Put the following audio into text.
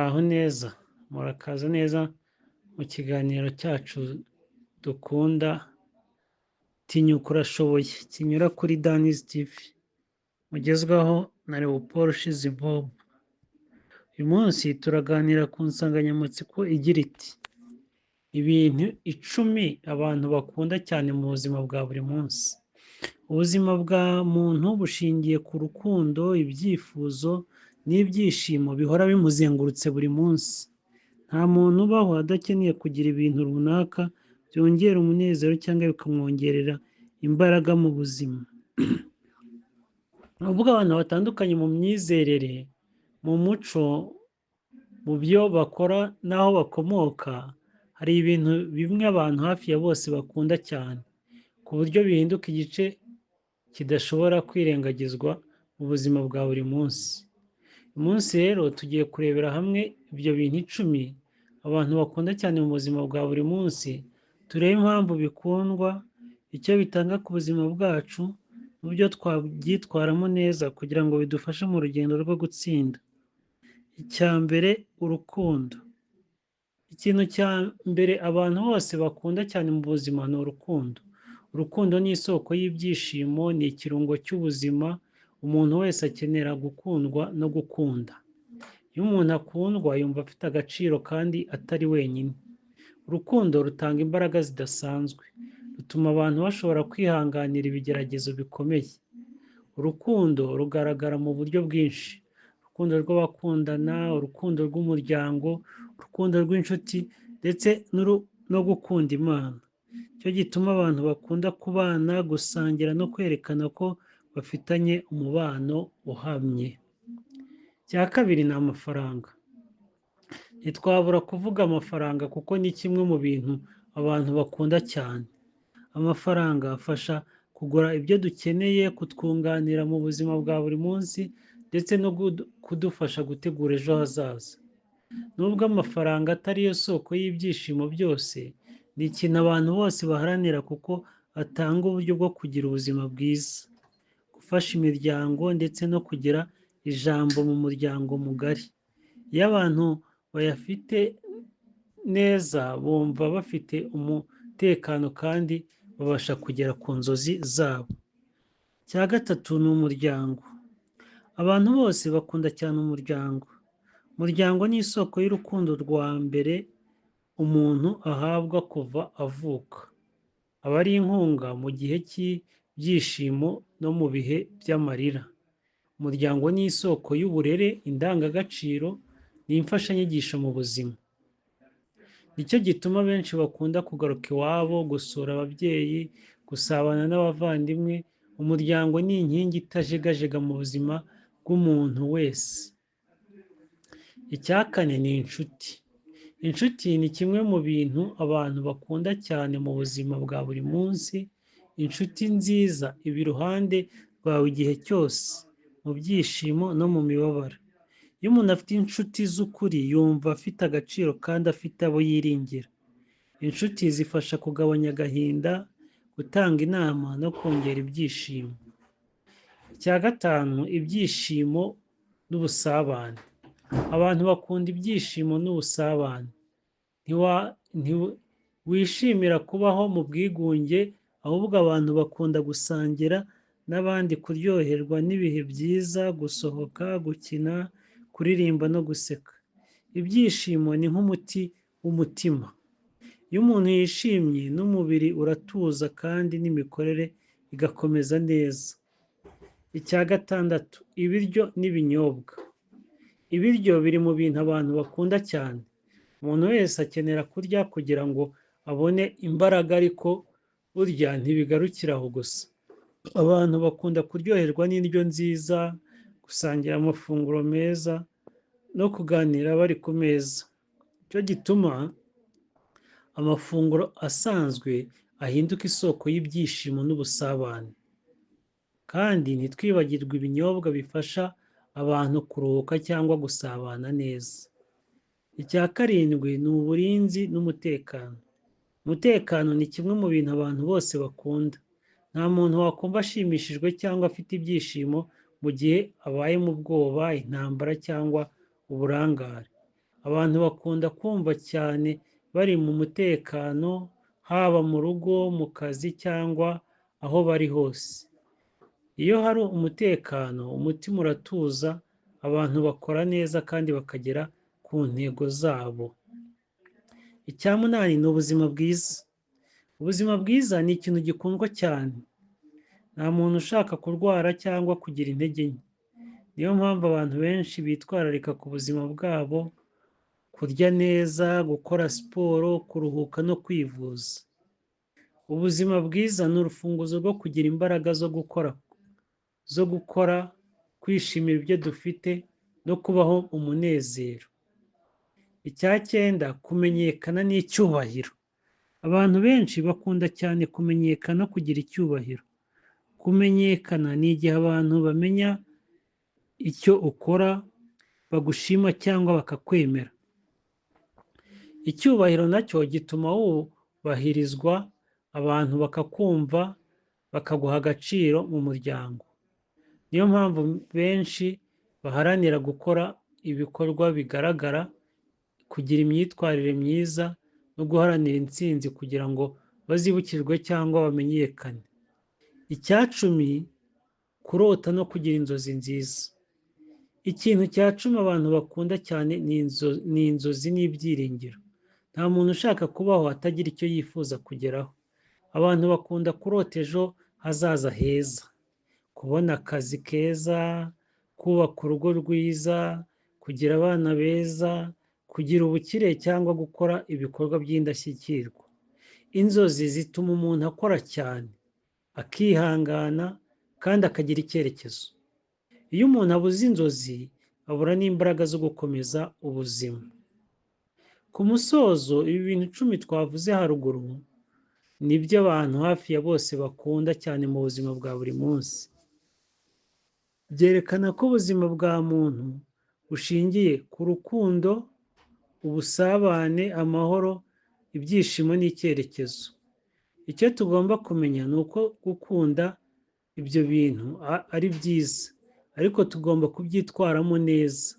Muraho neza, murakaza neza mu kiganiro cyacu dukunda Tinyuka Urashoboye kinyura kuri Daniz TV, mugezwaho na Leopold Shizibob. Uyu munsi turaganira ku nsanganyamatsiko igira iti ibintu 10 abantu bakunda cyane mu buzima bwa buri munsi. Ubuzima bwa muntu bushingiye ku rukundo, ibyifuzo n'ibyishimo bihora bimuzengurutse buri munsi. Nta muntu ubaho adakeneye kugira ibintu runaka byongera umunezero cyangwa bikamwongerera imbaraga mu buzima. Nubwo abantu batandukanye mu myizerere, mu muco, mu byo bakora n'aho bakomoka, hari ibintu bimwe abantu hafi ya bose bakunda cyane, ku buryo bihinduka igice kidashobora kwirengagizwa mu buzima bwa buri munsi. Uyu munsi rero tugiye kurebera hamwe ibyo bintu 10 abantu bakunda cyane mu buzima bwa buri munsi, turebe impamvu bikundwa, icyo bitanga ku buzima bwacu, n'uburyo twabyitwaramo neza kugira ngo bidufashe mu rugendo rwo gutsinda. Icya mbere, urukundo. Ikintu cya mbere abantu bose bakunda cyane mu buzima ni urukundo. Urukundo ni isoko y'ibyishimo, ni ikirungo cy'ubuzima. Umuntu wese akenera gukundwa no gukunda. Iyo umuntu akundwa yumva afite agaciro kandi atari wenyine. Urukundo rutanga imbaraga zidasanzwe, rutuma abantu bashobora kwihanganira ibigeragezo bikomeye. Urukundo rugaragara mu buryo bwinshi: urukundo rw'abakundana, urukundo rw'umuryango, urukundo rw'inshuti, ndetse no gukunda Imana. Cyo gituma abantu bakunda kubana, gusangira no kwerekana ko bafitanye umubano uhamye. Icya kabiri ni amafaranga. Ntitwabura kuvuga amafaranga kuko ni kimwe mu bintu abantu bakunda cyane. Amafaranga afasha kugura ibyo dukeneye, kutwunganira mu buzima bwa buri munsi, ndetse no kudufasha gutegura ejo hazaza. Nubwo amafaranga atari yo soko y'ibyishimo byose, ni ikintu abantu bose baharanira kuko atanga uburyo bwo kugira ubuzima bwiza, gufasha imiryango, ndetse no kugira ijambo mu muryango mugari. Iyo abantu bayafite neza, bumva bafite umutekano kandi babasha kugera ku nzozi zabo. Icya gatatu ni umuryango. Abantu bose bakunda cyane umuryango. Umuryango ni isoko y'urukundo rwa mbere umuntu ahabwa kuva avuka. Aba ari inkunga mu gihe cy'ibyishimo no mu bihe by'amarira. Umuryango ni isoko y'uburere, indangagaciro n'imfashanyigisho mu buzima. Nicyo gituma benshi bakunda kugaruka iwabo, gusura ababyeyi, gusabana n'abavandimwe. Umuryango ni inkingi itajegajega mu buzima bw'umuntu wese. Icya kane ni inshuti. Inshuti ni kimwe mu bintu abantu bakunda cyane mu buzima bwa buri munsi. Inshuti nziza iba iruhande rwawe igihe cyose, mu byishimo no mu mibabaro. Iyo umuntu afite inshuti z'ukuri, yumva afite agaciro kandi afite abo yiringira. Inshuti zifasha kugabanya agahinda, gutanga inama no kongera ibyishimo. Icya gatanu, ibyishimo n'ubusabane. Abantu bakunda ibyishimo n'ubusabane. Ntiwishimira kubaho mu bwigunge, ahubwo abantu bakunda gusangira n'abandi, kuryoherwa n'ibihe byiza, gusohoka, gukina, kuririmba no guseka. Ibyishimo ni nk'umuti w'umutima. Iyo umuntu yishimye, n'umubiri uratuza kandi n'imikorere igakomeza neza. Icya gatandatu, ibiryo n'ibinyobwa. Ibiryo biri mu bintu abantu bakunda cyane. Umuntu wese akenera kurya kugira ngo abone imbaraga, ariko burya ntibigarukira aho gusa. Abantu bakunda kuryoherwa n'indyo nziza, gusangira amafunguro meza no kuganira bari ku meza. Cyo gituma amafunguro asanzwe ahinduka isoko y'ibyishimo n'ubusabane. Kandi ntitwibagirwe ibinyobwa bifasha abantu kuruhuka cyangwa gusabana neza. Icya karindwi ni uburinzi n'umutekano. Umutekano ni kimwe mu bintu abantu bose bakunda. Nta muntu wakumva ashimishijwe cyangwa afite ibyishimo mu gihe abaye mu bwoba, intambara cyangwa uburangare. Abantu bakunda kumva cyane bari mu mutekano, haba mu rugo, mu kazi cyangwa aho bari hose. Iyo hari umutekano, umutima uratuza, abantu bakora neza kandi bakagera ku ntego zabo. Icya munani ni ubuzima bwiza. Ubuzima bwiza ni ikintu gikundwa cyane. Nta muntu ushaka kurwara cyangwa kugira intege nke. Niyo mpamvu abantu benshi bitwararika ku buzima bwabo, kurya neza, gukora siporo, kuruhuka no kwivuza. Ubuzima bwiza ni urufunguzo rwo kugira imbaraga zo gukora, kwishimira ibyo dufite no kubaho umunezero. Icya cyenda, kumenyekana n'icyubahiro. Abantu benshi bakunda cyane kumenyekana no kugira icyubahiro. Kumenyekana ni igihe abantu bamenya icyo ukora, bagushima cyangwa bakakwemera. Icyubahiro nacyo gituma wubahirizwa, abantu bakakumva, bakaguha agaciro mu muryango. Niyo mpamvu benshi baharanira gukora ibikorwa bigaragara, kugira imyitwarire myiza no guharanira intsinzi kugira ngo bazibukirwe cyangwa bamenyekane. Icya cumi, kurota no kugira inzozi nziza. Ikintu cya cumi abantu bakunda cyane ni inzozi n'ibyiringiro. Nta muntu ushaka kubaho atagira icyo yifuza kugeraho. Abantu bakunda kurota ejo hazaza heza, kubona akazi keza, kubaka urugo rwiza, kugira abana beza, kugira ubukire cyangwa gukora ibikorwa by'indashyikirwa. Inzozi zituma umuntu akora cyane, akihangana kandi akagira icyerekezo. Iyo umuntu abuze inzozi, abura n'imbaraga zo gukomeza ubuzima. Ku musozo, ibi bintu 10 twavuze haruguru nibyo abantu hafi ya bose bakunda cyane mu buzima bwa buri munsi. Byerekana ko ubuzima bwa muntu bushingiye ku rukundo, ubusabane, amahoro, ibyishimo n'icyerekezo. Icyo tugomba kumenya ni uko gukunda ibyo bintu ari byiza, ariko tugomba kubyitwaramo neza.